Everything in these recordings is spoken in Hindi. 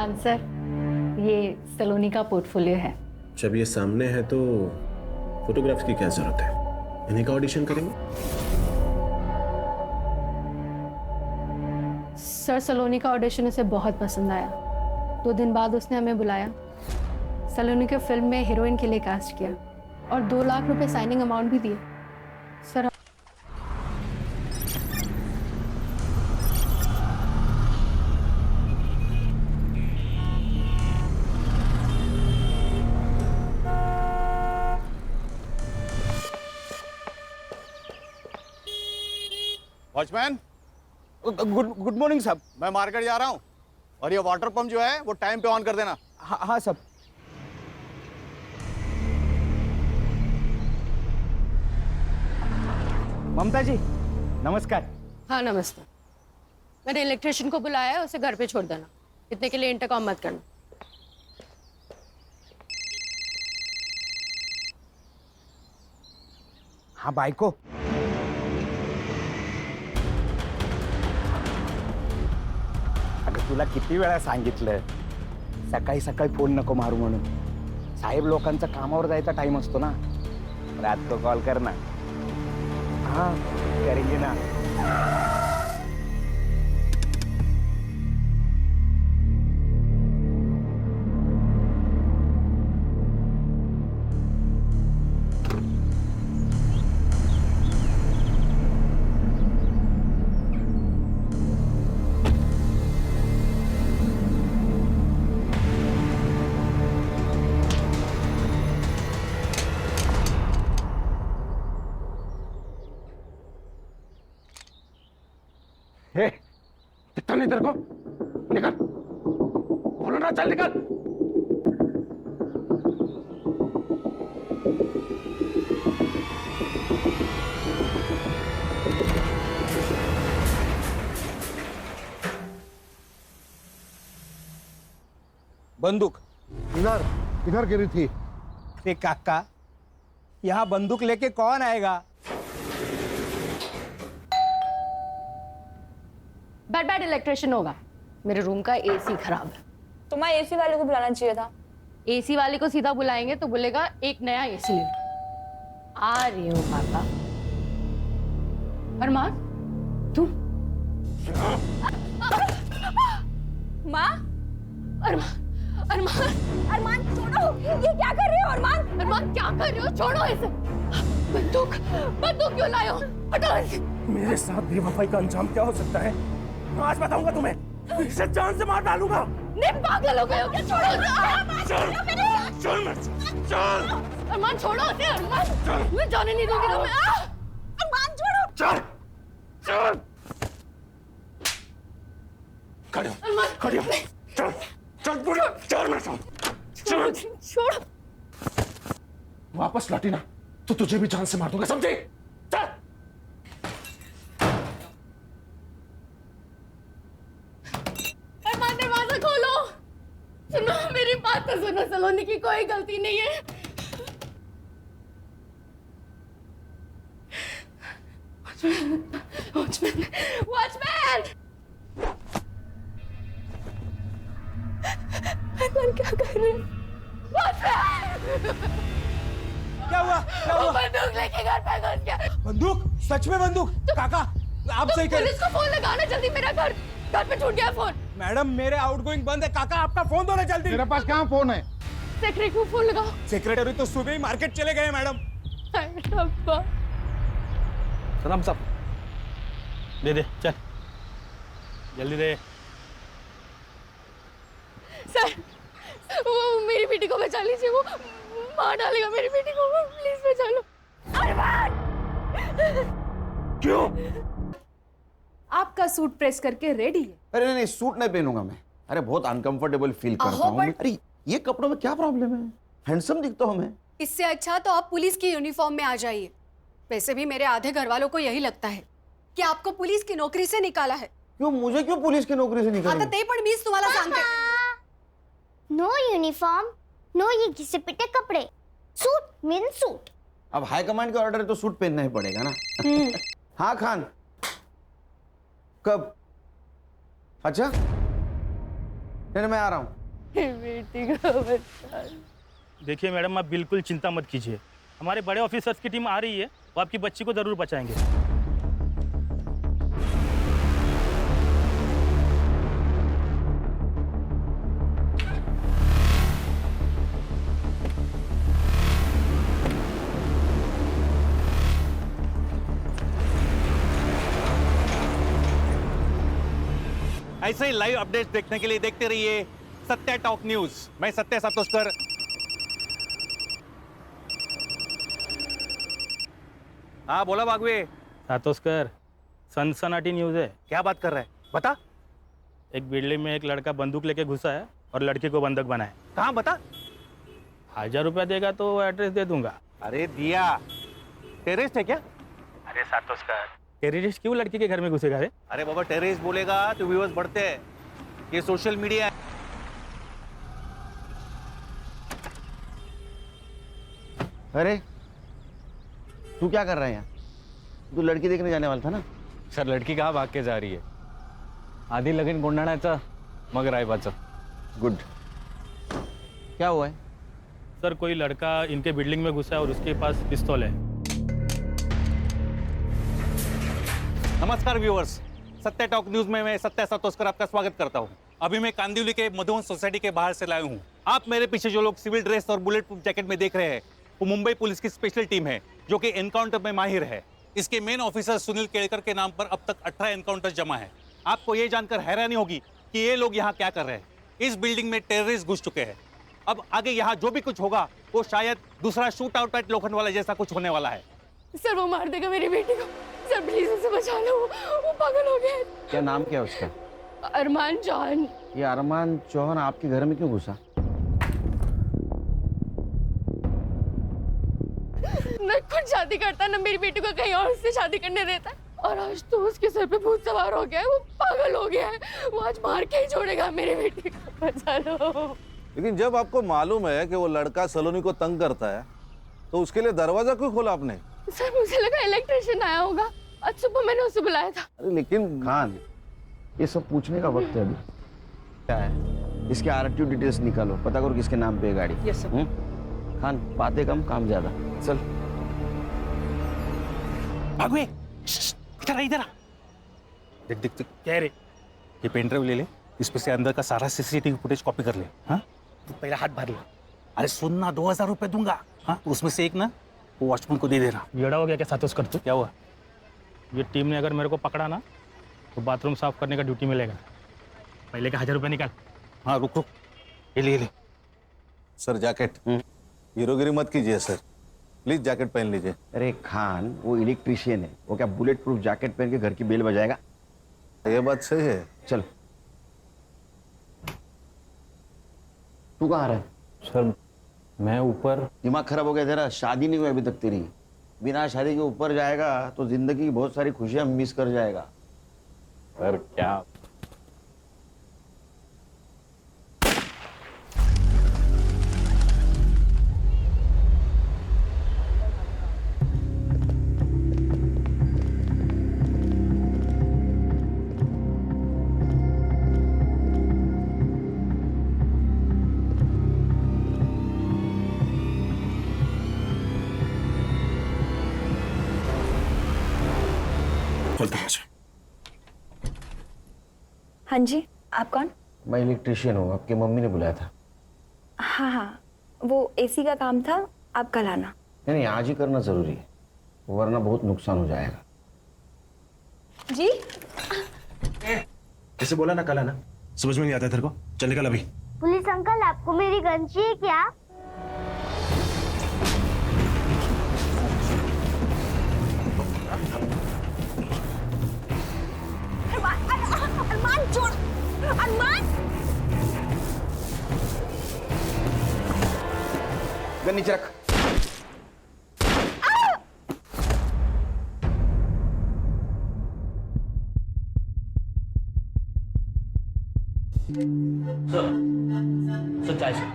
खान सर, ये सलोनी का पोर्टफोलियो है। जब ये सामने है तो फोटोग्राफ्स की क्या जरूरत है? इन्हीं का ऑडिशन करेंगे। सर, सलोनी का ऑडिशन उसे बहुत पसंद आया। 2 दिन बाद उसने हमें बुलाया, सलोनी के फिल्म में हीरोइन के लिए कास्ट किया और 2 लाख रुपए साइनिंग अमाउंट भी दिए। सर, वॉचमैन, गुड मॉर्निंग साहब। मैं मार्केट जा रहा हूँ और ये वाटर पंप जो है वो टाइम पे ऑन कर देना। हाँ साहब। ममता जी नमस्कार। हाँ नमस्ते। मैंने इलेक्ट्रिशियन को बुलाया है, उसे घर पे छोड़ देना। इतने के लिए इंटरकॉम मत करना। हाँ बायको, अगं तुला किती वेळा सांगितलं सकाळी सकाळी फोन नको मारू म्हणून. साहेब लोकांचा कामावर जायचा टाइम असतो ना. रात को कॉल कर ना. हाँ करेंगे ना. दिखता नहीं तेरे को? निकल, बोलो ना, चल निकल। बंदूक इधर गिरी थी। अरे काका, यहाँ बंदूक लेके कौन आएगा? बैड इलेक्ट्रिशियन होगा। मेरे रूम का एसी खराब है। तुम्हारे एसी वाले को बुलाना चाहिए था। एसी वाले को सीधा बुलाएंगे तो बोलेगा एक नया एसी ले लो। आ रही हूँ पापा। अरमान, तू? माँ? अरमान अरमान छोड़ो, ये क्या कर रहे हो अरमान? अरमान क्या कर रहे हो? छोड़ो इसे। बंदूक क्यों लाए हो? हटाओ इसे। मेरे साथ बेवफाई का अंजाम क्या हो सकता है? आज बताऊंगा तुम्हें। इसे जान से मार डालूंगा। नहीं पागल हो गए हो क्या? छोड़ो चल, चल। अरमान छोड़ो इसे। अरमान मैं जाने नहीं दूंगी तुम्हें। अरमान छोड़ो। चल। खड़ी हो। चल बुढ़िया, चल मेरे साथ। छोड़ो। वापस लौटी ना तो तुझे भी जान से मार दूंगा, समझी? चल। अरमान दरवाजा खोलो। सुनो मेरी बात तो सुनो, सलोनी की कोई गलती नहीं है। वॉचमैन! अरमान क्या कर रहे हैं? क्या हुआ? बंदूक लेके घर पे घुस गया। बंदूक? सच में बंदूक? काका आप सही कह रहे। पुलिस को फोन लगाना जल्दी, मेरा घर पे छूट गया फोन। मैडम मेरे आउटगोइंग बंद है। काका आपका फोन दो ना जल्दी। मेरे पास कहाँ फोन है? सेक्रेटरी को फोन लगाओ। सेक्रेटरी तो सुबह ही मार्केट चले गए मैडम। सलाम साहब, दे चल जल्दी दे। सर, वो मेरी बेटी को बचा लीजिए, वो मार डालेगा मेरी बेटी को, प्लीज बचा लो। अरमान! क्यों? आपका सूट प्रेस करके रेडी है। अरे नहीं, सूट नहीं पहनूंगा मैं। अरे बहुत अनकंफर्टेबल फील करता हूँ। अरे ये कपड़ों में क्या प्रॉब्लम है? हैंडसम दिखता हूँ मैं। इससे अच्छा तो आप पुलिस की यूनिफॉर्म में आ जाइए। वैसे भी मेरे आधे घर वालों को यही लगता है कि आपको पुलिस की नौकरी से निकाला है। क्यों? मुझे क्यों पुलिस की नौकरी से निकाला? आता ते पण मीच तुम्हाला सांगते। नो यूनिफॉर्म, नो ये घिसे पिटे कपड़े, सूट मीन सूट। अब हाई कमांड का ऑर्डर है तो सूट पहनना ही पड़ेगा ना। हाँ खान, कब? अच्छा नहीं मैं आ रहा हूँ। बेटी का बच्चा। देखिए मैडम, आप बिल्कुल चिंता मत कीजिए, हमारे बड़े ऑफिसर्स की टीम आ रही है, वो आपकी बच्ची को ज़रूर बचाएंगे। ऐसे ही लाइव अपडेट्स देखने के लिए देखते रहिए सत्य टॉक न्यूज। मैं सत्य सातोस्कर। हाँ बोला बागवे। सातोस्कर, सनसनाटी न्यूज़ है। क्या बात कर रहा है, बता। एक बिल्डिंग में एक लड़का बंदूक लेके घुसा है और लड़की को बंधक बनाए। कहाँ बता। 1000 रुपया देगा तो एड्रेस दे दूंगा। अरे दिया, टेररिस्ट है क्या? अरे सातोस्कर, टेररिस्ट क्यों लड़की के घर में घुसेगा रे? अरे बाबा, टेररिस्ट बोलेगा तो व्यूअर्स बढ़ते हैं। ये सोशल मीडिया है। अरे तू क्या कर रहा है यहाँ? तू लड़की देखने जाने वाला था ना? सर लड़की कहाँ भाग के जा रही है? आधी लगीन गोंधळाचं मग रायबाचं. गुड. क्या हुआ है? सर कोई लड़का इनके बिल्डिंग में घुसा है और उसके पास पिस्तौल है। नमस्कार व्यूअर्स, सत्य टॉक न्यूज में मैं सत्य सातोस्कर आपका स्वागत करता हूं। अभी मैं कांदिवली के मधुवन सोसाइटी के बाहर से लाया हूं। आप मेरे पीछे जो लोग सिविल ड्रेस और बुलेट प्रूफ जैकेट में देख रहे हैं, वो मुंबई पुलिस की स्पेशल टीम है जो कि एनकाउंटर में माहिर है। इसके मेन ऑफिसर सुनील केड़कर के नाम पर अब तक 18 एनकाउंटर जमा है। आपको ये जानकर हैरानी होगी कि ये लोग यहाँ क्या कर रहे हैं। इस बिल्डिंग में टेररिस्ट घुस चुके हैं। अब आगे यहाँ जो भी कुछ होगा वो शायद दूसरा शूट आउट एट लोखंडवाला जैसा कुछ होने वाला है। सर वो मार देगा मेरी बेटी को। सर प्लीज उसे बचा लो, वो पागल हो गया है। क्या नाम क्या है उसका? अरमान चौहान। ये अरमान चौहान आपके घर में क्यों घुसा? न खुद शादी करता, न मेरी बेटी को कहीं और से शादी करने देता। और आज तो उसके सर पे भूत सवार हो गया है, वो पागल हो गया है। वो आज मार के ही छोड़ेगा मेरी बेटी को। बचा लो। लेकिन जब आपको मालूम है कि वो लड़का सलोनी को तंग करता है, तो उसके लिए दरवाजा क्यों खोला आपने? सर मुझे लगा इलेक्ट्रिशियन आया होगा, आज सुबह मैंने उसे बुलाया था। अरे लेकिन खान, ये सब पूछने का वक्त है अभी। क्या है? इसके आरटीओ डिटेल्स निकालो, पता करो किसके नाम पे है गाड़ी। Yes sir. खान बातें कम काम ज्यादा। चल भागवे, इधर आ, इधर आ। देख देख देख, क्या है रे? ये पेन ड्राइव ले ले, इसमें से अंदर का सारा सीसीटीवी फुटेज कॉपी कर ले। हाँ तू पहला हाथ भर ले। अरे सुन ना, 2000 रुपए दूंगा। हाँ उसमें से एक ना वो वॉचमैन को दे देना। येड़ा हो गया क्या सातोस्कर तू? क्या हुआ? ये टीम ने अगर मेरे को पकड़ा ना तो बाथरूम साफ करने का ड्यूटी मिलेगा। पहले का 1000 रुपये निकाल। हाँ रुक रुक, ये ले ले। Sir jacket. हीरोगिरी मत कीजिए सर, प्लीज जैकेट पहन लीजिए। अरे खान, वो इलेक्ट्रिशियन है, वो क्या बुलेट प्रूफ जैकेट पहन के घर की बेल बजाएगा? ये बात सही है। चल। तू कहाँ रहा है? सर मैं ऊपर। दिमाग खराब हो गया तेरा? शादी नहीं हुई अभी तक तेरी। बिना शादी के ऊपर जाएगा तो जिंदगी की बहुत सारी खुशियां मिस कर जाएगा। सर क्या? हाँ जी, आप कौन? मैं इलेक्ट्रिशियन हूँ, आपकी मम्मी ने बुलाया था। हाँ हाँ, वो एसी का काम था, आप कल आना। नहीं आज ही करना जरूरी है, वरना बहुत नुकसान हो जाएगा। जी ऐसे बोला ना कल आना, समझ में नहीं आता तेरे को? चल निकल अभी। पुलिस अंकल, आपको मेरी गन चाहिए क्या? अरमान छोड़, अरमान। गन नीचे रख। सच्चाई से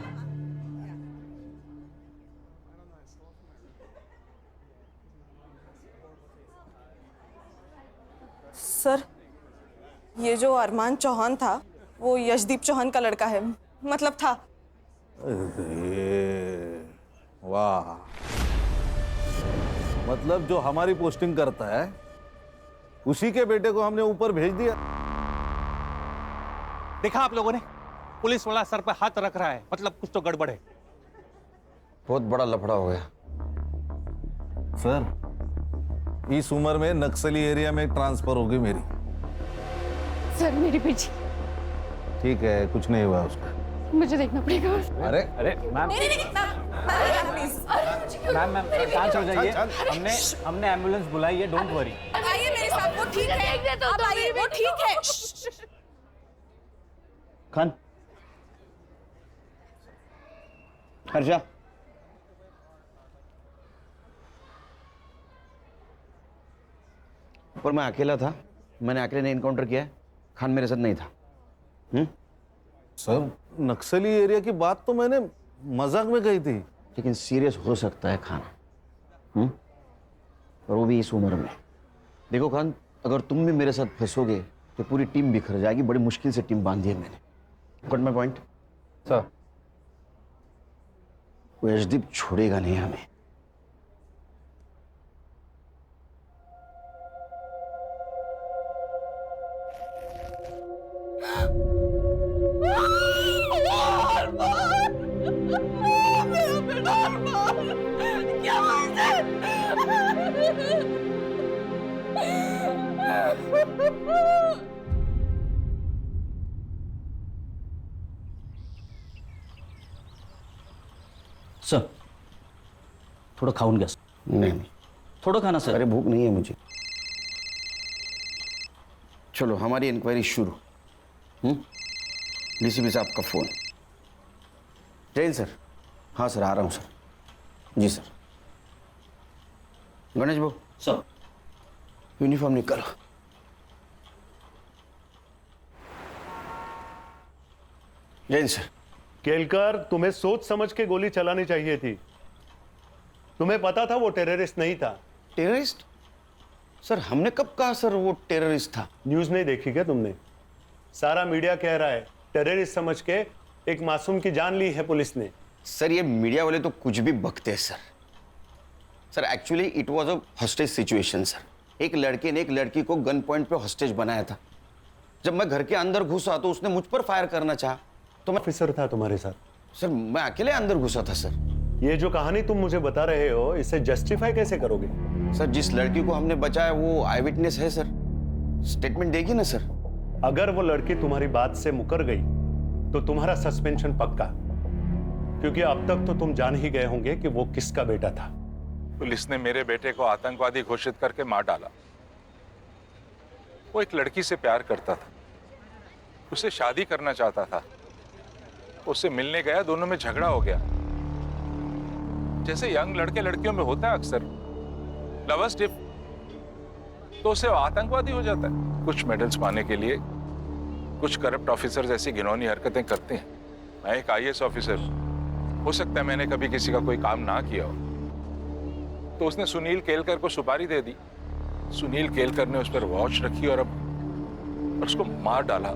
सर, ये जो अरमान चौहान था वो यशदीप चौहान का लड़का है, मतलब था। वाह, मतलब जो हमारी पोस्टिंग करता है उसी के बेटे को हमने ऊपर भेज दिया। देखा आप लोगों ने, पुलिस वाला सर पर हाथ रख रहा है, मतलब कुछ तो गड़बड़ है। बहुत बड़ा लफड़ा हो गया सर। इस उम्र में नक्सली एरिया में ट्रांसफर होगी मेरी। सर मेरी बेटी, ठीक है, कुछ नहीं हुआ उसका। मुझे देखना पड़ेगा। अरे अरे मैम, मैम शांत हो जाइए। हमने एम्बुलेंस बुलाई है, डोंट वरी। आइए मेरे साथ, वो ठीक है। अब आइए, वो ठीक है। खान, हर्षा, पर मैं अकेला था, मैंने अकेले ने इनकाउंटर किया है, खान मेरे साथ नहीं था। सर, नक्सली एरिया की बात तो मैंने मजाक में कही थी, लेकिन सीरियस हो सकता है खान, और वो भी इस उम्र में। देखो खान, अगर तुम भी मेरे साथ फंसोगे तो पूरी टीम बिखर जाएगी। बड़ी मुश्किल से टीम बांधी है मैंने। Got my point? सर, वो यशदीप छोड़ेगा नहीं हमें। सर, थोडं खाऊन घ्या. नहीं, थोडं खाना सर. अरे भूख नहीं है मुझे। चलो हमारी इंक्वायरी शुरू। डीसीपी साहब का फोन। जैन सर। हाँ सर, आ रहा हूँ सर। जी सर। गणेश भाऊ सर, यूनिफॉर्म निकालो। जैन सर। केलकर, तुम्हें सोच समझ के गोली चलानी चाहिए थी। तुम्हें पता था वो टेररिस्ट नहीं था। टेररिस्ट? सर हमने कब कहा सर वो टेररिस्ट था? न्यूज नहीं देखी क्या तुमने? सारा मीडिया कह रहा है टेररिस्ट समझ के एक मासूम की जान ली है पुलिस ने। सर ये मीडिया वाले तो कुछ भी बकते हैं sir. Sir actually it was a hostage situation sir. एक लड़के ने एक लड़की को गन पॉइंट पे हॉस्टेज बनाया था। जब मैं घर के अंदर घुसा तो उसने मुझ पर फायर करना चाहा तो मैं ऑफिसर था तुम्हारे साथ? सर मैं अकेले अंदर घुसा था सर। ये जो कहानी तुम मुझे बता रहे हो इसे जस्टिफाई कैसे करोगे? सर जिस लड़की को हमने बचाया वो आई विटनेस है सर, स्टेटमेंट देगी ना सर। अगर वो लड़की तुम्हारी बात से मुकर गई तो तुम्हारा सस्पेंशन पक्का, क्योंकि अब तक तो तुम जान ही गए होंगे कि वो किसका बेटा था। पुलिस ने मेरे बेटे को आतंकवादी घोषित करके मार डाला। वो एक लड़की से प्यार करता था, उसे शादी करना चाहता था। उससे मिलने गया, दोनों में झगड़ा हो गया। जैसे यंग लड़के लड़कियों में होता है अक्सर, लवर्स डिप, तो उससे आतंकवादी हो जाता है। कुछ मेडल्स पाने के लिए कुछ करप्ट ऑफिसर्स ऐसी घिनौनी हरकतें करते हैं। मैं एक आईएएस ऑफिसर, हो सकता है मैंने कभी किसी का कोई काम ना किया हो, तो उसने सुनील केलकर को सुपारी दे दी। सुनील केलकर ने उस पर वॉच रखी और अब उसको मार डाला।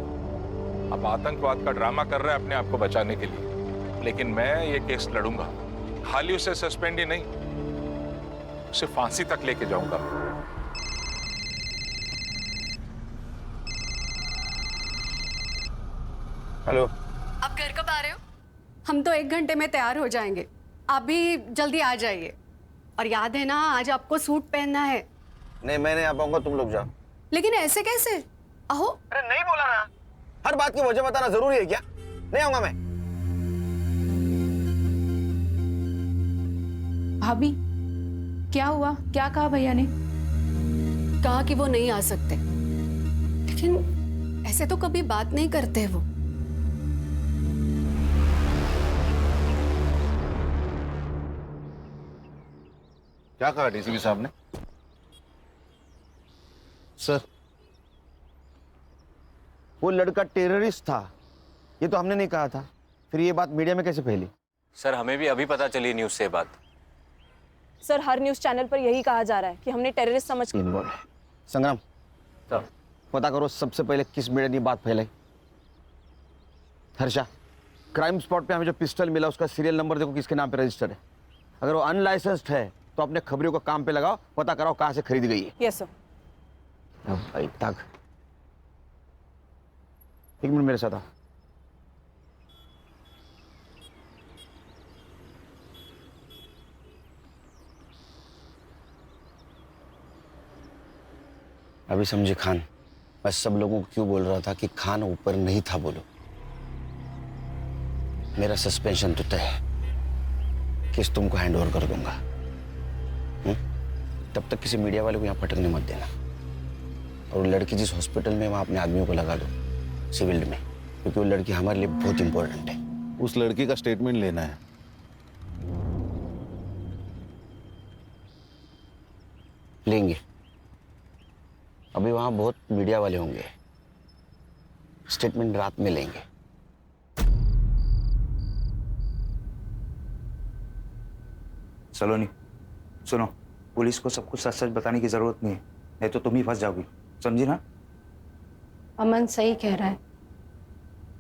अब आतंकवाद का ड्रामा कर रहा है अपने आप को बचाने के लिए। लेकिन मैं ये केस लड़ूंगा। खाली उसे सस्पेंड ही नहीं, उसे फांसी तक लेके जाऊंगा। हेलो, आप घर कब आ रहे हो? हम तो 1 घंटे में तैयार हो जाएंगे, आप भी जल्दी आ जाइए। और याद है ना, आज आपको सूट पहनना है। नहीं मैं नहीं आ पाऊंगा, तुम लोग जाओ। लेकिन ऐसे कैसे? आहो। अरे नहीं बोला ना, हर बात की वजह बताना जरूरी है क्या? नहीं आऊंगा मैं। भाभी क्या हुआ? क्या कहा भैया ने? कहा कि वो नहीं आ सकते, लेकिन ऐसे तो कभी बात नहीं करते वो। क्या कहा डीसीपी साहब ने? सर वो लड़का टेररिस्ट था, ये तो हमने नहीं कहा था। फिर ये बात मीडिया में कैसे फैली? सर हमें भी अभी पता चली न्यूज़ से बात। सर हर न्यूज चैनल पर यही कहा जा रहा है कि हमने टेररिस्ट समझ के। इन्वॉल्व है। संग्राम सर पता करो सबसे पहले किस मीडिया ने बात फैलाई। हर्षा, क्राइम स्पॉट पे हमें जो पिस्टल मिला उसका सीरियल नंबर देखो किसके नाम पे रजिस्टर है। अगर वो अनलाइसेंस्ड है तो अपने खबरियों को काम पे लगाओ, पता कराओ कहाँ से खरीदी गई है। Yes sir. भाई तक एक मिनट मेरे साथ आओ। अभी समझे खान, मैं सब लोगों को क्यों बोल रहा था कि खान ऊपर नहीं था। बोलो, मेरा सस्पेंशन तो तय है, केस तुमको हैंड ओवर कर दूंगा। तब तक किसी मीडिया वाले को यहाँ पटकने मत देना। और लड़की जिस हॉस्पिटल में, वहां अपने आदमियों को लगा दो सिविल में, क्योंकि वो लड़की हमारे लिए बहुत इंपॉर्टेंट है। उस लड़की का स्टेटमेंट लेना है। लेंगे, अभी वहां बहुत मीडिया वाले होंगे, स्टेटमेंट रात में लेंगे। सलोनी सुनो, पुलिस को सब कुछ सच सच बताने की जरूरत नहीं है, नहीं तो तुम ही फंस जाओगी, समझी ना? अमन सही कह रहा है,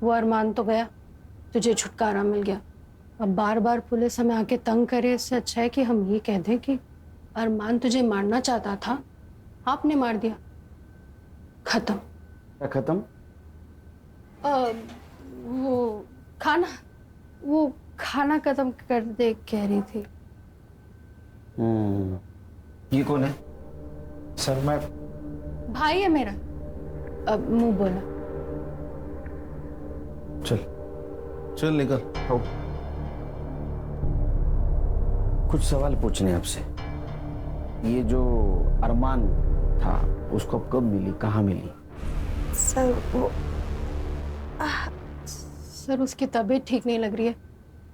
वो अरमान तो गया, तुझे छुटकारा मिल गया। अब बार बार पुलिस हमें आके तंग करे, इससे अच्छा है कि हम ये कह दें कि अरमान तुझे मारना चाहता था, आपने मार दिया, खत्म। क्या खत्म? वो खाना खत्म कर दे कह रही थी। ये कौन है? सर मैं भाई है मेरा। अब मुंह बोला। चल चल निकल। कुछ सवाल पूछने आपसे। ये जो अरमान था उसको कब मिली, कहाँ मिली? सर वो सर उसकी तबीयत ठीक नहीं लग रही है,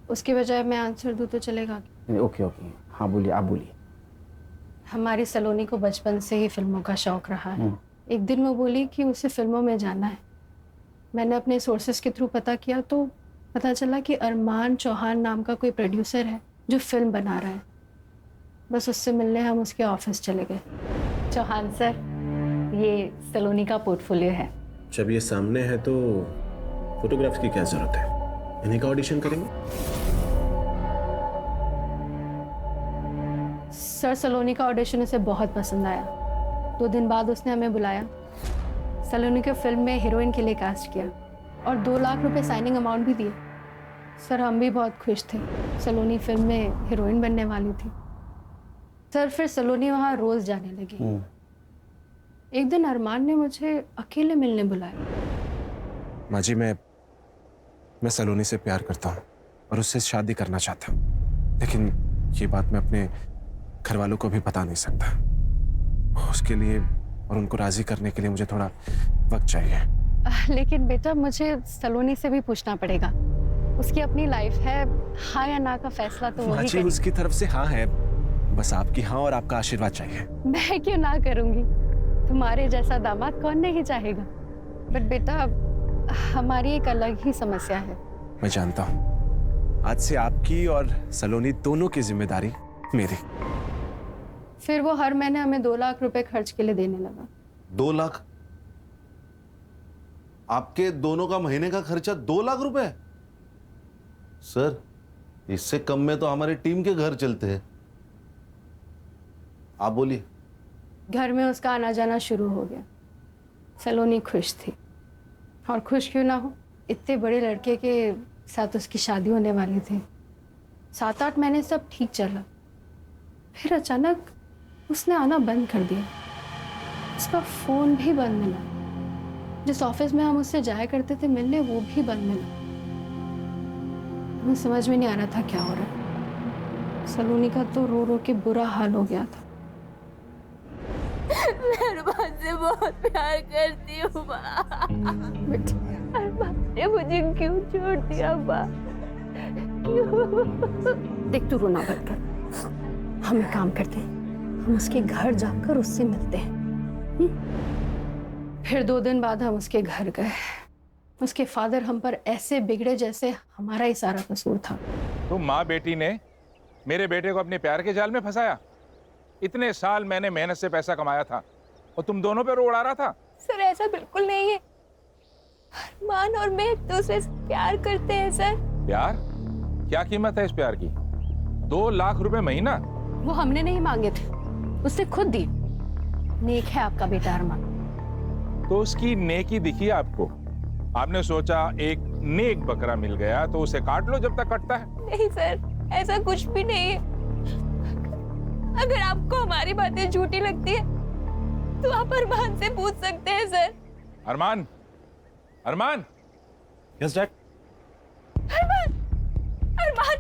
उसके बजाय मैं आंसर दूं तो चलेगा? ओके ओके, हाँ बोलिए, आप बोलिए। हमारी सलोनी को बचपन से ही फिल्मों का शौक रहा है। एक दिन वो बोली कि उसे फिल्मों में जाना है। मैंने अपने सोर्सेस के थ्रू पता किया तो पता चला कि अरमान चौहान नाम का कोई प्रोड्यूसर है जो फिल्म बना रहा है। बस उससे मिलने हम उसके ऑफिस चले गए। चौहान सर, ये सलोनी का पोर्टफोलियो है। जब ये सामने है तो फोटोग्राफ्स की क्या जरूरत है, इन्हीं का ऑडिशन करेंगे। सर, सलोनी का ऑडिशन उसे बहुत पसंद आया। 2 दिन बाद उसने हमें बुलाया, सलोनी को फिल्म में हीरोइन के लिए कास्ट किया और 2 लाख रुपए साइनिंग अमाउंट भी दिए। सर, हम भी बहुत खुश थे, सलोनी फिल्म में हीरोइन बनने वाली थी। सर, फिर सलोनी वहाँ रोज जाने लगी। एक दिन अरमान ने मुझे अकेले मिलने बुलाया। माँ जी, मैं सलोनी से प्यार करता हूँ और उससे शादी करना चाहता हूँ, लेकिन ये बात मैं अपने घर वालों को भी बता नहीं सकता। उसके लिए और उनको राजी करने के लिए मुझे थोड़ा वक्त चाहिए। लेकिन बेटा, मुझे सलोनी से भी पूछना पड़ेगा, उसकी अपनी लाइफ है, हाँ या ना का फैसला तो वही करेगी। उसकी तरफ से हाँ है, बस आपकी हाँ और आपका आशीर्वाद चाहिए। मैं क्यों ना करूंगी, तुम्हारे जैसा दामाद कौन नहीं चाहेगा। बट बेटा, हमारी एक अलग ही समस्या है। मैं जानता हूँ, आज से आपकी और सलोनी दोनों की जिम्मेदारी मेरी। फिर वो हर महीने हमें 2 लाख रुपए खर्च के लिए देने लगा। 2 लाख? आपके दोनों का महीने का खर्चा 2 लाख रुपए? सर, इससे कम में तो हमारी टीम के घर चलते हैं। आप बोलिए। घर में उसका आना जाना शुरू हो गया। सलोनी खुश थी, और खुश क्यों ना हो, इतने बड़े लड़के के साथ उसकी शादी होने वाली थी। 7-8 महीने सब ठीक चला, फिर अचानक उसने आना बंद कर दिया। उसका फोन भी बंद मिला, जिस ऑफिस में हम उससे जाया करते थे मिलने, वो भी बंद मिला। हमें समझ में नहीं आ रहा था क्या हो रहा है। सलोनी का तो रो रो के बुरा हाल हो गया था। मैं अरमान से बहुत प्यार करती हूँ माँ। अरमान ने मुझे क्यों छोड़ दिया माँ? क्यों? देख, तू रोना बंद कर। हम एक काम करते हैं, हम उसके घर जाकर उससे मिलते हैं। फिर 2 दिन बाद हम उसके घर गए। उसके फादर हम पर ऐसे बिगड़े जैसे हमारा ही सारा कसूर था। तो माँ बेटी ने मेरे बेटे को अपने प्यार के जाल में फंसाया। इतने साल मैंने मेहनत से पैसा कमाया था और तुम दोनों पे रो उड़ा रहा था। सर, ऐसा बिल्कुल नहीं है। अरमान और मैं एक दूसरे से प्यार करते हैं सर। प्यार? क्या कीमत है इस प्यार की? 2 लाख रुपए महीना? वो हमने नहीं मांगे थे, उसने खुद दी। नेक है आपका बेटा अरमान। तो उसकी नेकी दिखी आपको? आपने सोचा एक नेक बकरा मिल गया तो उसे काट लो जब तक कटता है? नहीं सर, ऐसा कुछ भी नहीं है। अगर आपको हमारी बातें झूठी लगती है तो आप अरमान से पूछ सकते हैं sir. Arman, Arman. Yes dad. Arman, Arman,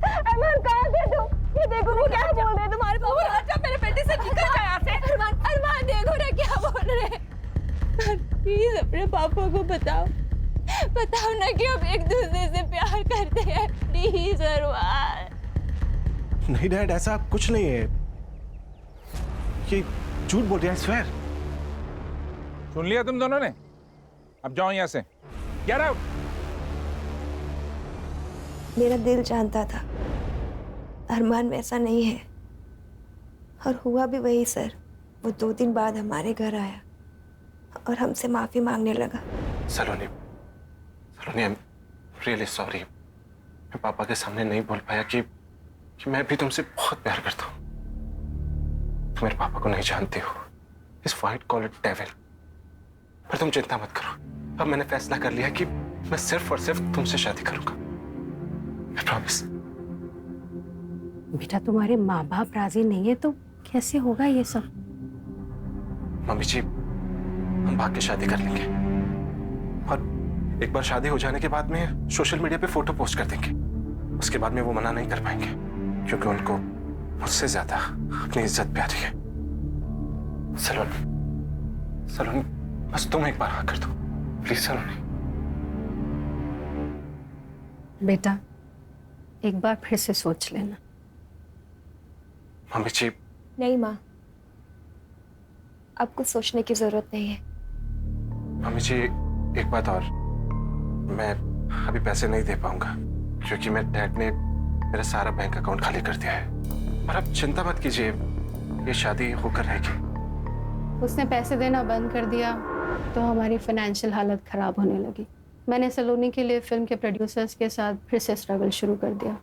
Arman कहाँ थे तुम? ये देखो वो क्या बोल रहे हैं तुम्हारे पापा। अच्छा मेरे बेटे से निकल जा यहाँ से। अरमान, अरमान देखो ना क्या बोल रहे हैं। प्लीज अपने पापा को बताओ, बताओ ना कि हम एक दूसरे से प्यार करते हैं। प्लीज अरमान। नहीं डैड, ऐसा कुछ नहीं है, ये झूठ बोल रहे हैं, स्वेयर। सुन लिया तुम दोनों ने? अब जाओ यहाँ से, गेट आउट। मेरा दिल जानता था अरमान वैसा नहीं है, और हुआ भी वही सर। वो 2 दिन बाद हमारे घर आया और हमसे माफी मांगने लगा। सलोनी, सलोनी, आई एम रियली सॉरी। मैं पापा के सामने नहीं बोल पाया कि मैं भी तुमसे बहुत प्यार करता हूँ। तुम मेरे पापा को नहीं जानते हो, इस वाइट कॉलर डेविल। पर तुम चिंता मत करो, अब मैंने फैसला कर लिया कि मैं सिर्फ और सिर्फ तुमसे शादी करूंगा। I promise। बेटा तुम्हारे माँ बाप राजी नहीं है तो कैसे होगा ये सब? मम्मी जी, हम भाग के शादी कर लेंगे और एक बार शादी हो जाने के बाद में सोशल मीडिया पे फोटो पोस्ट कर देंगे। उसके बाद में वो मना नहीं कर पाएंगे, क्योंकि उनको मुझसे ज्यादा अपनी इज्जत प्यारी है। सलोनी, सलोनी, बस तुम एक बार हाँ कर दो प्लीज। सलोनी बेटा, एक बार फिर से सोच लेना। मम्मी जी। नहीं माँ, आपको सोचने की जरूरत नहीं है। मम्मी जी, एक बात और, मैं अभी पैसे नहीं दे पाऊंगा क्योंकि मेरे डैड ने मेरा सारा बैंक अकाउंट खाली कर दिया है। पर आप चिंता मत कीजिए, ये शादी होकर रहेगी। उसने पैसे देना बंद कर दिया तो हमारी फाइनेंशियल हालत खराब होने लगी। मैंने सलोनी के लिए फिल्म के प्रोड्यूसर्स के साथ फिर से स्ट्रगल शुरू कर दिया।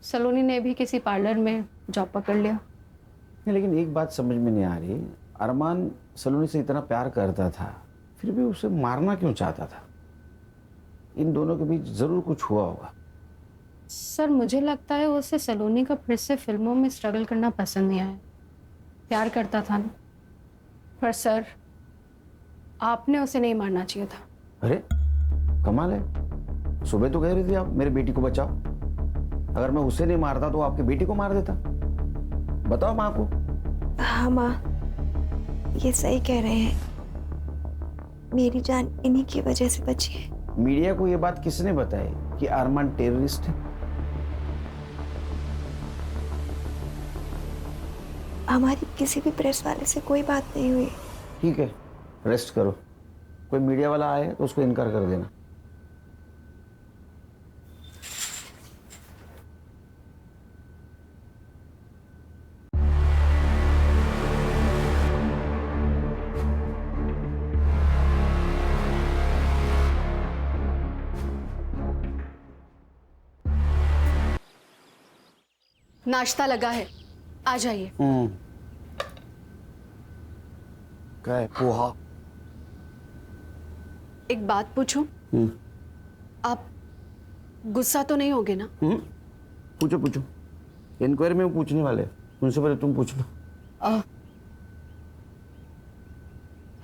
सलोनी ने भी किसी पार्लर में जॉब पकड़ लिया। नहीं, लेकिन एक बात समझ में नहीं आ रही, अरमान सलोनी से इतना प्यार करता था, फिर भी उसे मारना क्यों चाहता था? इन दोनों के बीच जरूर कुछ हुआ होगा। सर, मुझे लगता है उसे सलोनी का फिर से फिल्मों में स्ट्रगल करना पसंद नहीं आया। प्यार करता था ना। पर सर, आपने उसे नहीं मारना चाहिए था। अरे कमाल है, सुबह तो कह रही थी आप मेरी बेटी को बचाओ। अगर मैं उसे नहीं मारता तो आपकी बेटी को मार देता। बताओ माँ को। हाँ माँ, ये सही कह रहे हैं। मेरी जान इन्हीं की वजह से बची है। मीडिया को ये बात किसने बताई कि अरमान टेररिस्ट है? हमारी किसी भी प्रेस वाले से कोई बात नहीं हुई। ठीक है, रेस्ट करो। कोई मीडिया वाला आए तो उसको इनकार कर देना। नाश्ता लगा है, आ जाइए। क्या है? पोहा। एक बात पूछूं? आप गुस्सा तो नहीं होगे ना? पूछो पूछो, इंक्वायरी में वो पूछने वाले, उनसे पहले तुम पूछ लो।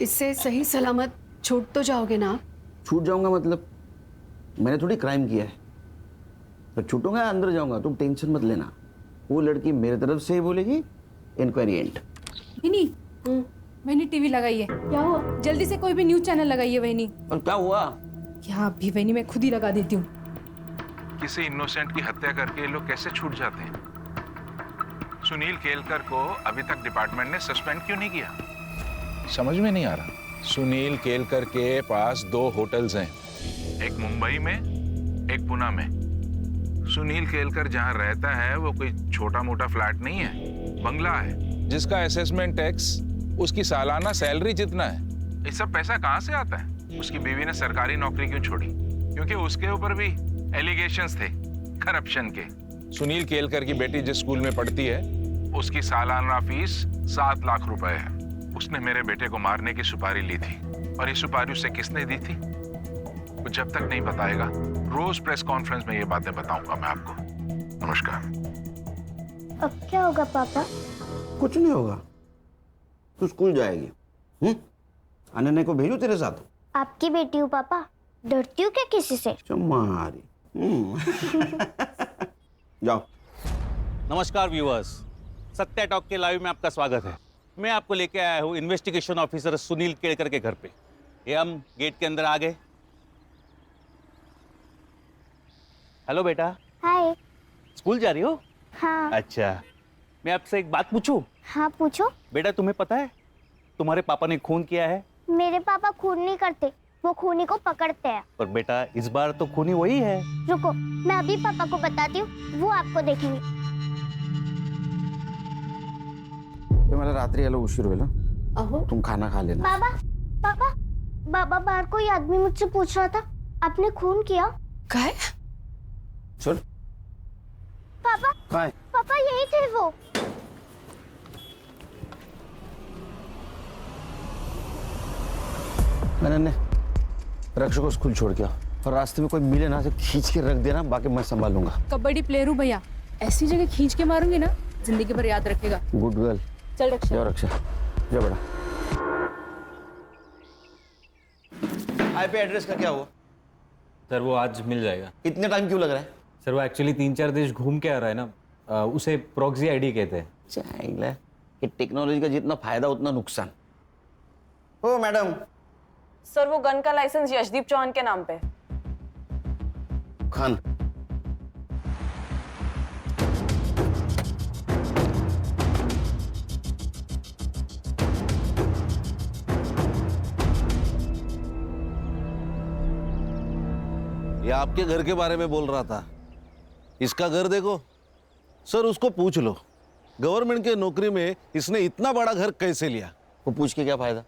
इससे सही सलामत छूट तो जाओगे ना आप? छूट जाऊंगा मतलब? मैंने थोड़ी क्राइम किया है, तो छूटूंगा अंदर जाऊंगा, तुम टेंशन मत लेना। वो लड़की मेरे तरफ से ही बोलेगी, इंक्वायरी एंड। वहीनी, वहीनी टीवी लगाइए। क्या हुआ? जल्दी से कोई भी न्यूज चैनल लगाइए वहीनी। और क्या हुआ? क्या अभी वहीनी मैं खुद ही लगा देती हूँ। किसी इनोसेंट की हत्या करके ये लोग कैसे छूट जाते हैं? सुनील केलकर को अभी तक डिपार्टमेंट ने सस्पेंड क्यों नहीं किया? समझ में नहीं आ रहा। सुनील केलकर के पास 2 होटल्स हैं, एक मुंबई में, एक पुणे में। सुनील केलकर जहां रहता है वो कोई छोटा मोटा फ्लैट नहीं है, बंगला है जिसका असेसमेंट टैक्स उसकी सालाना सैलरी जितना है। ये सब पैसा कहां से आता है? उसकी बीवी ने सरकारी नौकरी क्यों छोड़ी? क्योंकि उसके ऊपर भी एलिगेशंस थे करप्शन के। सुनील केलकर की बेटी जिस स्कूल में पढ़ती है उसकी सालाना फीस 7 लाख रुपए है। उसने मेरे बेटे को मारने की सुपारी ली थी और ये सुपारी उसे किसने दी थी वो जब तक नहीं बताएगा रोज प्रेस कॉन्फ्रेंस में ये बातें बताऊंगा मैं आपको। नमस्कार। अब क्या होगा पापा? कुछ नहीं होगा, तू स्कूल जाएगी। अनन्या को भेजू तेरे साथ? आपकी बेटी हूँ पापा, डरती हूँ क्या किसी से? चमारी। जाओ। नमस्कार व्यूअर्स, सत्या टॉक के लाइव में आपका स्वागत है। मैं आपको लेके आया हूँ इन्वेस्टिगेशन ऑफिसर सुनील केलकर के घर पे। ये हम गेट के अंदर आ गए। हेलो बेटा। हाय। स्कूल जा रही हो? हाँ। अच्छा, मैं आपसे एक बात पूछूं? हाँ पूछो। बेटा तुम्हें पता है तुम्हारे पापा ने खून किया है? मेरे पापा खून नहीं करते, वो खूनी को पकड़ते हैं। पर बेटा इस बार तो खूनी वही है। रुको, मैं अभी पापा को बताती हूँ, वो आपको देखेंगे। मला रात्री आलो उशीर होईल। अहो तुम खाना खा लेना। बाबा पापा, बाबा बाहर कोई आदमी मुझसे पूछ रहा था, आपने खून किया? क्या? सुन। पापा काय? पापा यही थे वो। मैंने रक्षक को स्कूल छोड़ के और रास्ते में कोई मिले ना तो खींच के रख देना, बाकी मैं संभालूंगा। कबड्डी प्लेयर हूँ भैया, ऐसी जगह खींच के मारूंगी ना जिंदगी भर याद रखेगा। Good girl. चल रक्षा। जाओ रक्षा, जाओ बेटा। आईपी एड्रेस का क्या हुआ? सर वो आज मिल जाएगा। इतने टाइम क्यों लग रहा है? सर वो एक्चुअली 3-4 देश घूम के आ रहा है ना, उसे प्रॉक्सी आईडी कहते हैं। चाहिए कि टेक्नोलॉजी का जितना फायदा उतना नुकसान। ओ मैडम। सर वो गन का लाइसेंस यशदीप चौहान के नाम पे। खान। ये आपके घर के बारे में बोल रहा था। इसका घर देखो सर, उसको पूछ लो गवर्नमेंट के नौकरी में इसने इतना बड़ा घर कैसे लिया। वो पूछ के क्या फायदा?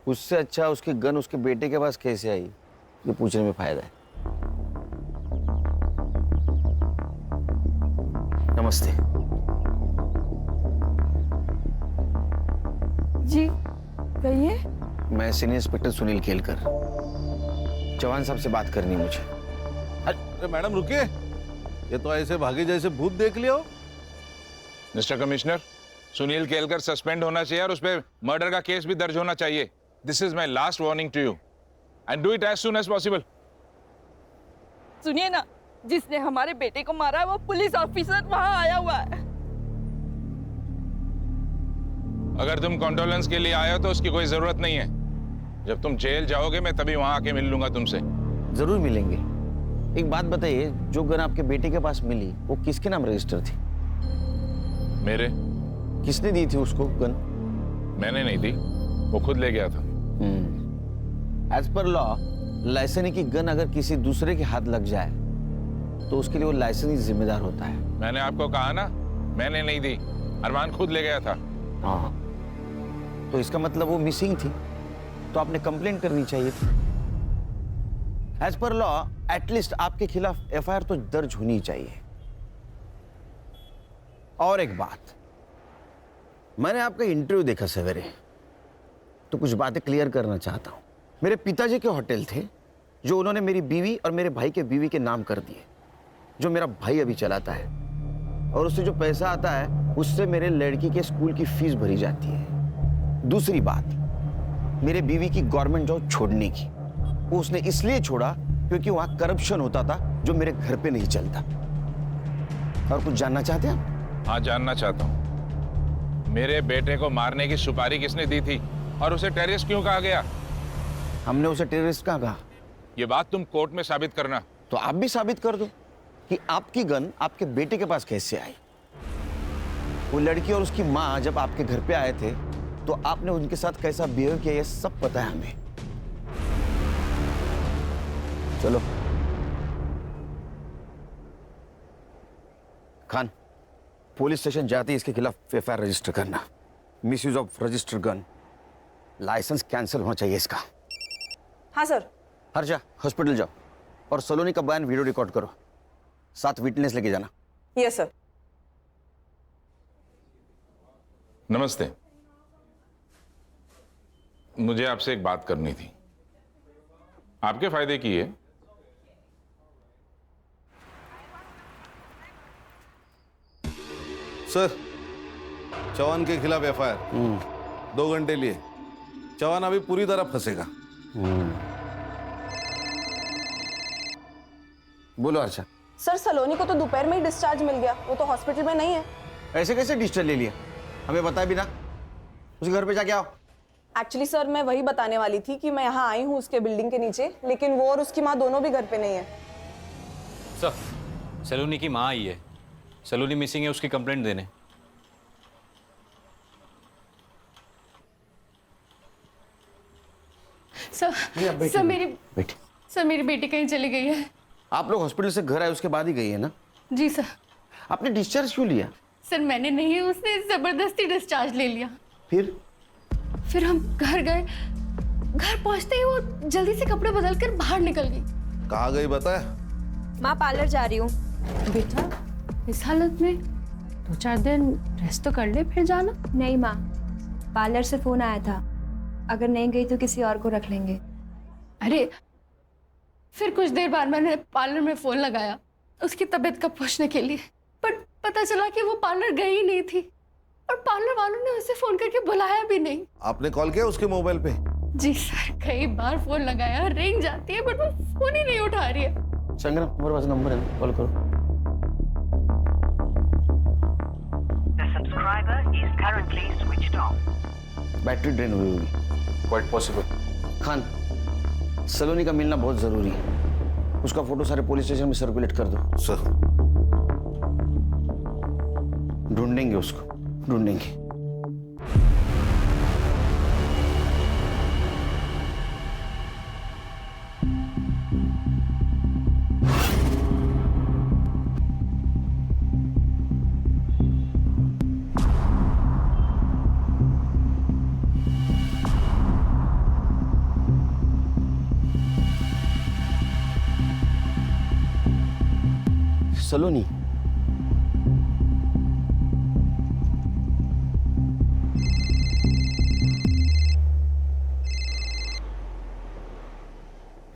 उससे अच्छा उसकी गन उसके बेटे के पास कैसे आई, ये पूछने में फायदा है। नमस्ते जी कहिए। मैं सीनियर इंस्पेक्टर सुनील केलकर, चौहान साहब से बात करनी है मुझे। अरे मैडम रुकिए, ये तो ऐसे भागे जैसे भूत देख लिया हो। Mister commissioner, Sunil Kelkar suspend होना चाहिए और उस पर मर्डर का केस भी दर्ज होना चाहिए। This is my last warning to you and do it as soon as possible. सुनिए ना, जिसने हमारे बेटे को मारा है वो पुलिस ऑफिसर वहां आया हुआ है। अगर तुम कॉन्डोलेंस के लिए आए हो तो उसकी कोई जरूरत नहीं है। जब तुम जेल जाओगे मैं तभी वहां आके मिल लूंगा तुमसे। जरूर मिलेंगे। एक बात बताइए, जो गन आपके बेटे के पास मिली वो किसके नाम रजिस्टर थी? मेरे। किसने दी थी उसको गन? मैंने नहीं दी, वो खुद ले गया था। एज पर लॉ लाइसेंस की गन अगर किसी दूसरे के हाथ लग जाए तो उसके लिए वो लाइसेंस ही जिम्मेदार होता है। मैंने आपको कहा ना, मैंने नहीं दी, अरमान खुद ले गया था। हाँ, तो इसका मतलब वो मिसिंग थी, तो आपने कंप्लेंट करनी चाहिए थी। एज पर लॉ एटलीस्ट आपके खिलाफ एफआईआर तो दर्ज होनी चाहिए। और एक बात, मैंने आपका इंटरव्यू देखा सवेरे, तो कुछ बातें क्लियर करना चाहता हूं। मेरे पिताजी के होटल थे जो उन्होंने मेरी बीवी और मेरे भाई के बीवी के नाम कर दिए, जो मेरा भाई अभी चलाता है, और उससे जो पैसा आता है उससे मेरे लड़की के स्कूल की फीस भरी जाती है। दूसरी बात, मेरे बीवी की गवर्नमेंट जॉब छोड़ने की, वो उसने इसलिए छोड़ा क्योंकि वहां करप्शन होता था जो मेरे घर पे नहीं चलता। और कुछ जानना चाहते हैं आप? हाँ, जानना चाहता हूँ। मेरे बेटे को मारने की सुपारी किसने दी थी और उसे टेररिस्ट क्यों कहा गया? हमने उसे टेररिस्ट कहाँ कहा? ये बात तुम कोर्ट में साबित करना। तो आप भी साबित कर दो कि आपकी गन आपके बेटे के पास कैसे आई। वो लड़की और उसकी माँ जब आपके घर पे आए थे तो आपने उनके साथ कैसा बिहेव किया, ये सब पता है हमें। चलो खान, पुलिस स्टेशन जाते ही इसके खिलाफ एफआईआर रजिस्टर करना। Misuse of register gun, license cancel होना चाहिए इसका। हाँ सर। हर्षा हॉस्पिटल जाओ और सलोनी का बयान वीडियो रिकॉर्ड करो, साथ विटनेस लेके जाना। Yes sir. नमस्ते, मुझे आपसे एक बात करनी थी, आपके फायदे की है। सर, चौहान के खिलाफ एफआईआर 2 घंटे लिए। चौहान अभी पूरी तरह फंसेगा। बोलो हर्षा। सर सलोनी को तो दोपहर में ही डिस्चार्ज मिल गया, वो तो हॉस्पिटल में नहीं है। ऐसे कैसे डिस्चार्ज ले लिया, हमें बताया भी ना। उसके घर पे जाके आओ। एक्चुअली सर मैं वही बताने वाली थी कि मैं यहाँ आई हूँ उसके बिल्डिंग के नीचे, लेकिन वो और उसकी माँ दोनों भी घर पे नहीं है। सर, सलोनी की माँ आई है, सलोनी मिसिंग है, उसकी कंप्लेंट देने। सर मेरी बेटी कहीं चली गई है। आप लोग हॉस्पिटल से घर आए उसके बाद ही गई है ना? जी सर। आपने डिस्चार्ज क्यों लिया? सर मैंने नहीं, उसने जबरदस्ती डिस्चार्ज ले लिया। फिर हम घर गए, घर पहुंचते ही वो जल्दी से कपड़े बदल कर बाहर निकल गई। कहाँ गई बताया? माँ पार्लर जा रही हूँ। बेटा इस हालत में 2-4 दिन रेस्ट तो कर ले फिर जाना। नहीं माँ, पार्लर से फोन आया था, अगर नहीं गई तो किसी और को रख लेंगे। अरे फिर कुछ देर बाद मैंने पार्लर में फोन लगाया उसकी तबीयत का पूछने के लिए, पर पता चला कि वो पार्लर गई ही नहीं थी और पार्लर वालों ने उसे फोन करके बुलाया भी नहीं। आपने कॉल किया उसके मोबाइल पे? जी सर, कई बार फोन लगाया, रिंग जाती है बट वो फोन ही नहीं उठा रही है। संगना हमारे पास नंबर है, कॉल करो। बैटरी ड्रेन हुई होगी। Quite possible. खान, सलोनी का मिलना बहुत जरूरी है, उसका फोटो सारे पुलिस स्टेशन में सर्कुलेट कर दो। सर। ढूंढेंगे उसको, ढूंढेंगे। सलोनी,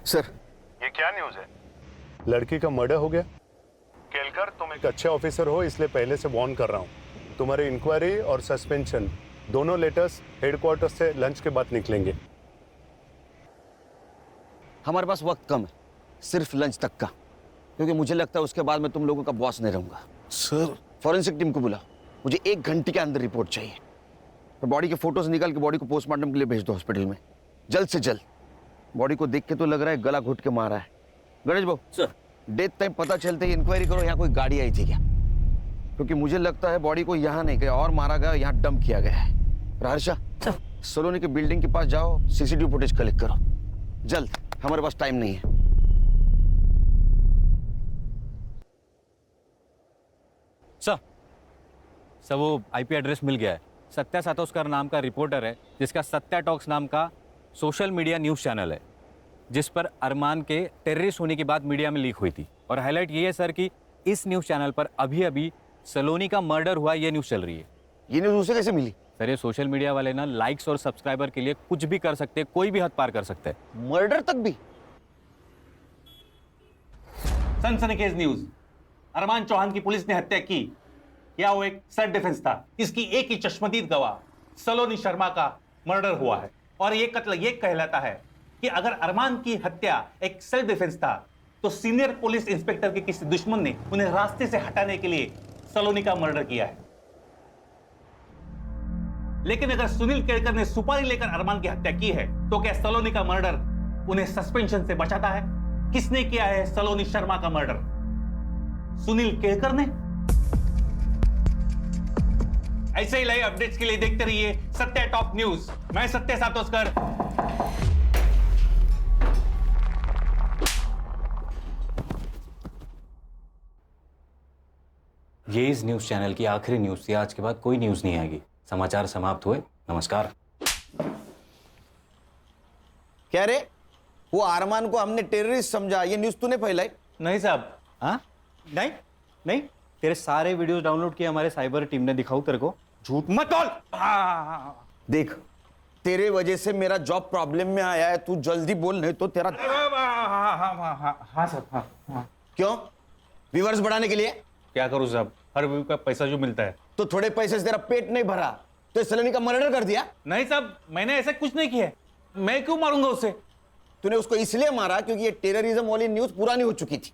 सर ये क्या न्यूज है? लड़की का मर्डर हो गया। केलकर, तुम एक अच्छे ऑफिसर हो इसलिए पहले से वार्न कर रहा हूँ। तुम्हारी इंक्वायरी और सस्पेंशन दोनों लेटर्स हेडक्वार्टर से लंच के बाद निकलेंगे। हमारे पास वक्त कम है, सिर्फ लंच तक का, क्योंकि मुझे लगता है उसके बाद मैं तुम लोगों का बॉस नहीं रहूंगा। सर, फॉरेंसिक टीम को बुलाओ, मुझे 1 घंटे के अंदर रिपोर्ट चाहिए। तो बॉडी के फोटोज निकाल के बॉडी को पोस्टमार्टम के लिए भेज दो हॉस्पिटल में, जल्द से जल्द। बॉडी को देख के तो लग रहा है गला घुट के मारा है। गणेश बाबू सर, डेथ टाइम पता चलते ही इंक्वायरी करो यहाँ कोई गाड़ी आई थी क्या, क्योंकि मुझे लगता है बॉडी को यहाँ नहीं गया और मारा गया, यहाँ डंप किया गया है। हर्षा, सलोनी के बिल्डिंग के पास जाओ, सीसीटीवी फुटेज कलेक्ट करो जल्द, हमारे पास टाइम नहीं है। सर वो आईपी एड्रेस मिल गया है। सत्या सातोस्कर नाम का रिपोर्टर है जिसका सत्या टॉक्स नाम का सोशल मीडिया न्यूज़ चैनल है, जिस पर अरमान के टेररिस्ट होने की बात मीडिया में लीक हुई थी। और हाईलाइट ये है सर कि इस न्यूज़ चैनल पर अभी अभी सलोनी का मर्डर हुआ, ये न्यूज़ चल रही है। ये न्यूज़ उसे कैसे मिली? सर ये सोशल मीडिया वाले ना लाइक्स और सब्सक्राइबर के लिए कुछ भी कर सकते हैं, कोई भी हद पार कर सकता है। मर्डर तक भी? सनसनीखेज न्यूज। अरमान चौहान की पुलिस ने हत्या की, या वो एक सेल्फ डिफेंस था? इसकी एक ही चश्मदीद गवाह सलोनी शर्मा का मर्डर हुआ है। और ये कत्ल ये कहलाता है कि अगर अरमान की हत्या एक सेल्फ डिफेंस था तो सीनियर पुलिस इंस्पेक्टर के किसी दुश्मन ने उन्हें रास्ते से हटाने के लिए सलोनी का मर्डर किया है। लेकिन अगर सुनील केलकर ने सुपारी लेकर अरमान की हत्या की है तो क्या सलोनी का मर्डर उन्हें सस्पेंशन से बचाता है? किसने किया है सलोनी शर्मा का मर्डर? सुनील केलकर ने? ऐसे ही लाइव अपडेट्स के लिए देखते रहिए सत्या टॉप न्यूज। मैं सत्या सातोस्कर। ये इस न्यूज़ चैनल की आखिरी न्यूज़ थी। आज के बाद कोई न्यूज़ नहीं आएगी। समाचार समाप्त हुए। नमस्कार। क्या रे, वो अरमान को हमने टेररिस्ट समझा, ये न्यूज तूने फैलाई? नहीं साहब। हाँ नहीं नहीं, तेरे सारे वीडियोस डाउनलोड किए हमारे साइबर टीम ने, दिखाऊं तेरे को? झूठ मत बोल। देख, तेरे वजह से मेरा जॉब प्रॉब्लम में आया है, तू जल्दी बोल नहीं तो तेरा। हाँ साहब, हाँ। क्यों? व्यूअर्स बढ़ाने के लिए? क्या करूं साहब, हर व्यू का पैसा जो मिलता है। तो थोड़े पैसे से तेरा पेट नहीं भरा तो सलोनी का मर्डर कर दिया? नहीं साहब, मैंने ऐसा कुछ नहीं किया। मैं क्यों मारूंगा उसे? तूने उसको इसलिए मारा क्योंकि ये टेररिज्म वाली न्यूज पुरानी हो चुकी थी।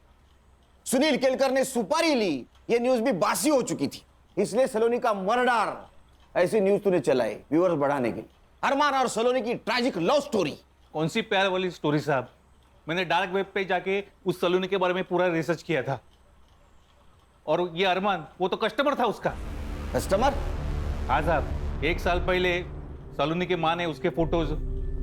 सुनील केलकर ने सुपारी ली, ये न्यूज भी बासी हो चुकी थी, इसलिए सलोनी का मर्डर ऐसी न्यूज तूने चलाई व्यूअर्स बढ़ाने के लिए। अरमान और सलोनी की ट्रैजिक लव स्टोरी। कौन सी प्यार वाली स्टोरी साहब? मैंने डार्क वेब पे जाके उस सलोनी के बारे में पूरा रिसर्च किया था। और ये अरमान, वो तो कस्टमर था उसका। कस्टमर? हाँ साहब, 1 साल पहले सलोनी की माँ ने उसके फोटोज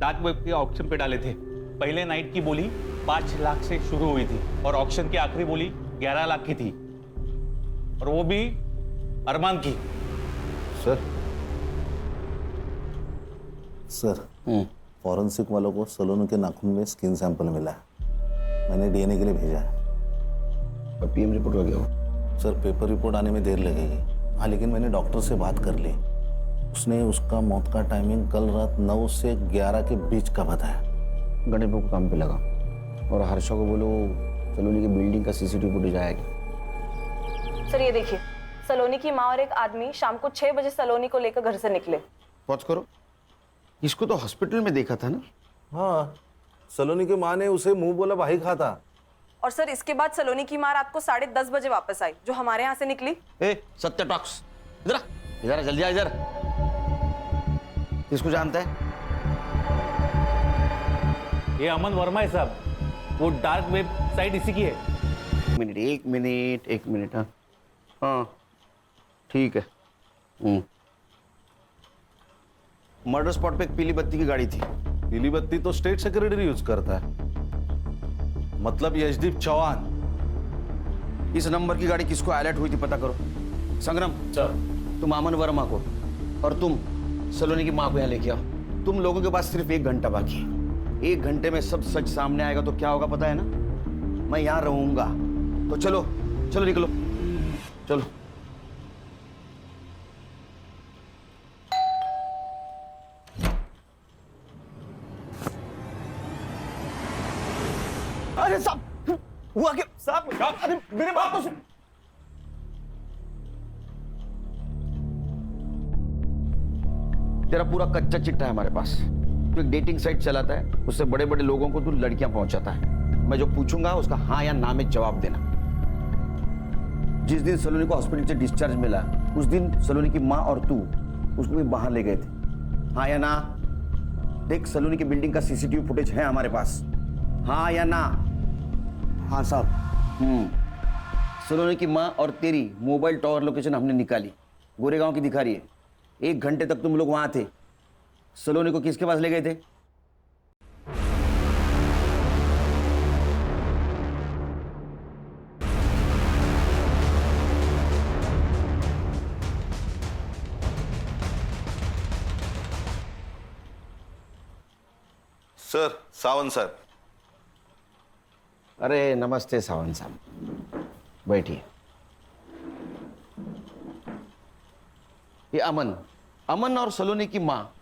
डार्क वेब के ऑक्शन पे डाले थे। पहले नाइट की बोली 5 लाख से शुरू हुई थी और ऑक्शन की आखिरी बोली 11 लाख की थी, और वो भी अरमान की। सर, फॉरेंसिक वालों को सलोनी के नाखून में स्किन सैंपल मिला है, मैंने डीएनए के लिए भेजा है। पीएम रिपोर्ट हो गया? सर, पेपर रिपोर्ट आने में देर लगेगी। हाँ, लेकिन मैंने डॉक्टर से बात कर ली, उसने उसका मौत का टाइमिंग कल रात 9 से 11 के बीच का बताया। गणेश को काम पे लगा और हर्षा को बोलो सलोनी की बिल्डिंग का सीसीटीवी फुटेज आएगा। सर ये देखिए, सलोनी की माँ और एक आदमी शाम को 6 बजे सलोनी को लेकर घर से निकले। पहुंच करो, इसको तो हॉस्पिटल में देखा था ना? हाँ, सलोनी की माँ ने उसे मुंह बोला भाई खाता। और सर इसके बाद सलोनी की माँ रात को 10:30 बजे वापस आई, जो हमारे यहाँ से निकली। सत्य टॉक्स, इधर इधर जल्दी आ इधर। किसको जानता है? ये अमन वर्मा है साहब, वो डार्क वेब साइट इसी की है। एक मिनट। हाँ ठीक है। मर्डर स्पॉट पे एक पीली बत्ती की गाड़ी थी। पीली बत्ती तो स्टेट सेक्रेटरी यूज करता है, मतलब यशदीप चौहान। इस नंबर की गाड़ी किसको अलर्ट हुई थी पता करो। संग्राम, तुम अमन वर्मा को और तुम सलोनी की माँ को यहाँ लेके आओ। तुम लोगों के पास सिर्फ 1 घंटा बाकी है। 1 घंटे में सब सच सामने आएगा तो क्या होगा पता है ना? मैं यहाँ रहूंगा। तो चलो चलो निकलो, चलो। अरे साहब, हुआ क्या साहब? अरे मेरे बात तो सुन। तेरा पूरा कच्चा चिट्ठा है हमारे पास। तू एक डेटिंग साइट चलाता है, उससे बड़े बड़े लोगों को तू लड़कियां पहुंचाता है। मैं जो पूछूंगा उसका हाँ या ना में जवाब देना। जिस दिन सलोनी को हॉस्पिटल से डिस्चार्ज मिला, उस दिन सलोनी की माँ और तू उसको भी बाहर ले गए थे। हाँ या ना? देख, सलोनी की बिल्डिंग का सीसीटीवी फुटेज है हमारे पास। हाँ या ना? हाँ साहब। सलोनी की माँ और तेरी मोबाइल टावर लोकेशन हमने निकाली, गोरेगांव की दिखा रही है। 1 घंटे तक तुम लोग वहां थे। सलोनी को किसके पास ले गए थे? Sir, Sawant sir. अरे नमस्ते सावंत साहब, बैठिए। ये अमन और सलोनी की माँ,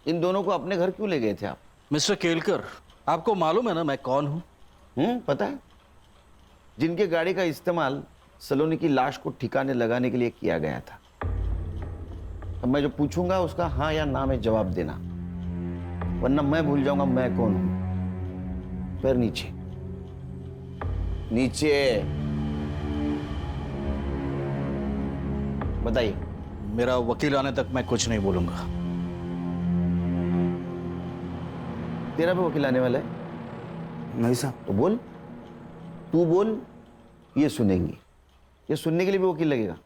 इन दोनों को अपने घर क्यों ले गए थे आप? मिस्टर केलकर, आपको मालूम है ना मैं कौन हूं? पता है। जिनके गाड़ी का इस्तेमाल सलोनी की लाश को ठिकाने लगाने के लिए किया गया था। अब मैं जो पूछूंगा उसका हाँ या ना में जवाब देना, वरना मैं भूल जाऊंगा मैं कौन हूं। पैर नीचे, नीचे। बताइए। मेरा वकील आने तक मैं कुछ नहीं बोलूंगा। तेरा भी वकील आने वाला है? नहीं साहब। तो बोल, तू बोल, ये सुनेंगे। ये सुनने के लिए भी वकील लगेगा?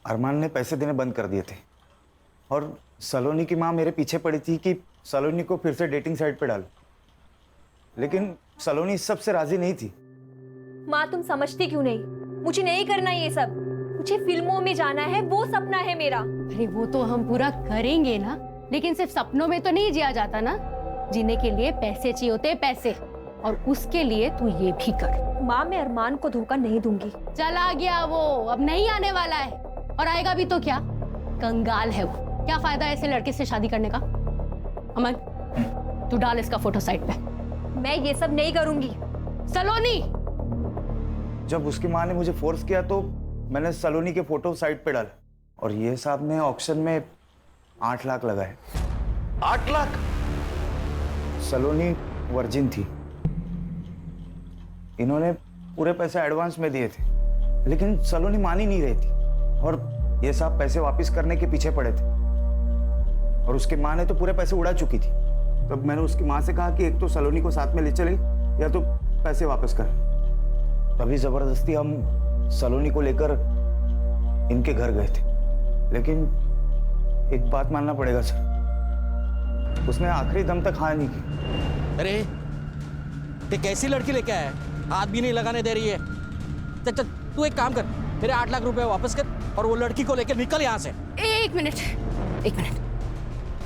अरमान ने पैसे देने बंद कर दिए थे और सलोनी की माँ मेरे पीछे पड़ी थी कि सलोनी को फिर से डेटिंग साइट पे डाल, लेकिन सलोनी इस सब से राजी नहीं थी। माँ तुम समझती क्यों नहीं? मुझे नहीं करना ये सब। मुझे फिल्मों में जाना है, वो सपना है मेरा। अरे वो तो हम पूरा करेंगे ना, लेकिन सिर्फ सपनों में तो नहीं जिया जाता ना। जीने के लिए पैसे चाहिए होते हैं, पैसे, और उसके लिए तू ये भी कर। माँ मैं अरमान को धोखा नहीं दूंगी। चला गया वो, अब नहीं आने वाला है, और आएगा भी तो क्या, कंगाल है वो। क्या फायदा ऐसे लड़के से शादी करने का। अमन तू डाल इसका फोटो साइट पे। मैं ये सब नहीं करूंगी। सलोनी, जब उसकी माँ ने मुझे फोर्स किया तो मैंने सलोनी के फोटो साइट पे डाला, और ये साहब ने ऑक्शन में 8 लाख लगाए। 8 लाख? सलोनी वर्जिन थी, इन्होंने पूरे पैसे एडवांस में दिए थे, लेकिन सलोनी मान ही नहीं रही थी, और ये साहब पैसे वापस करने के पीछे पड़े थे, और उसकी माँ ने तो पूरे पैसे उड़ा चुकी थी। तब मैंने उसकी माँ से कहा कि एक तो सलोनी को साथ में ले चले या तो पैसे वापस कर। तभी जबरदस्ती हम सलोनी को लेकर इनके घर गए थे, लेकिन एक बात मानना पड़ेगा सर, उसने आखिरी दम तक हाँ नहीं की। अरे ये कैसी लड़की लेके आया है, हाथ भी नहीं लगाने दे रही है। चल तू एक काम कर, मेरे 8 लाख रुपए वापस कर और वो लड़की को लेकर निकल यहाँ से। एक मिनट,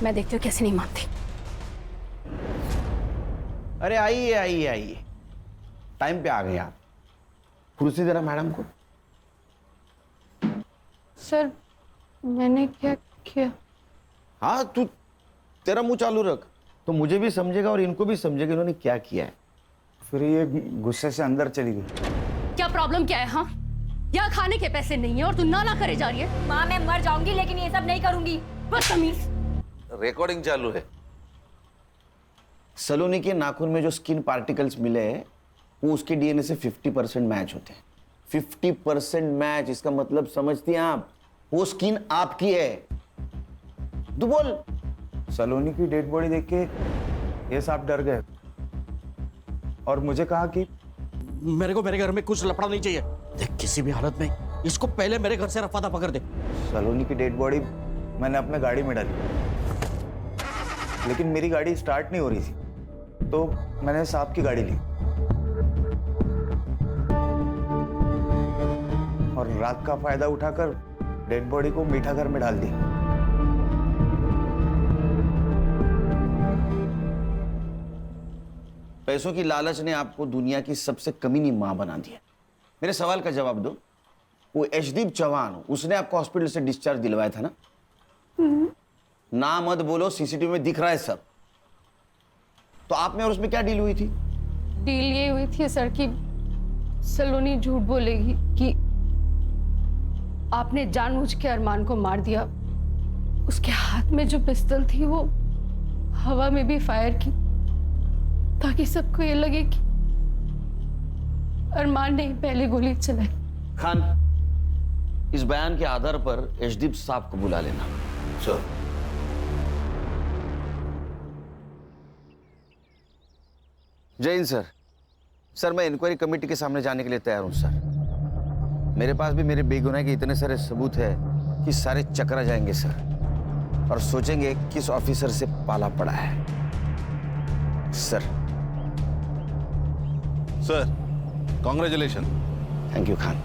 मैं देखती हूँ कैसे नहीं मानती। अरे आइए आइए आइए, टाइम पे आ गए आप। कुर्सी देना मैडम को। सर मैंने क्या किया? हाँ तू तेरा मुंह चालू रख, तो मुझे भी समझेगा और इनको भी समझेगा इन्होंने क्या किया है। फिर ये गुस्से से अंदर चली गई। क्या प्रॉब्लम क्या है? हाँ, यहाँ खाने के पैसे नहीं है और तू ना करे जा रही है। माँ मैं मर जाऊंगी लेकिन ये सब नहीं करूंगी। बदतमीज। रिकॉर्डिंग चालू है। सलोनी के नाखून में जो स्किन पार्टिकल्स मिले हैं वो उसके डीएनए से 50% मैच होते हैं। 50% मैच, इसका मतलब समझती हैं आप, वो स्किन आपकी है। तू बोल। सलोनी की डेड बॉडी देख के ये साहब डर गए और मुझे कहा कि मेरे को मेरे घर में कुछ लफड़ा नहीं चाहिए। देख किसी भी हालत में इसको पहले मेरे घर से रफा दफा कर दे। सलोनी की डेड बॉडी मैंने अपने गाड़ी में डाली, लेकिन मेरी गाड़ी स्टार्ट नहीं हो रही थी, तो मैंने साहब की गाड़ी ली और रात का फायदा उठाकर डेड बॉडी को मीठा घर में डाल दिया। पैसों की लालच ने आपको दुनिया की सबसे कमीनी मां बना दिया। मेरे सवाल का जवाब दो, वो यशदीप चौहान, उसने आपको हॉस्पिटल से डिस्चार्ज दिलवाया था ना? ना मत बोलो, सीसीटीवी में दिख रहा है सब। तो आप में और उसमें क्या डील हुई थी? डील ये हुई थी सर कि सलोनी झूठ बोलेगी कि आपने जानबूझ के अरमान को मार दिया। उसके हाथ में जो पिस्तौल थी वो हवा में भी फायर की, ताकि सबको ये लगे कि अरमान ने पहले गोली चलाई। खान, इस बयान के आधार पर यशदीप साहब को बुला लेना। सर। जय हिंद सर। सर मैं इंक्वायरी कमेटी के सामने जाने के लिए तैयार हूं सर। मेरे पास भी मेरे बेगुनाही के इतने सारे सबूत है कि सारे चकरा जाएंगे सर, और सोचेंगे किस ऑफिसर से पाला पड़ा है। Sir. Sir congratulation. Thank you Khan.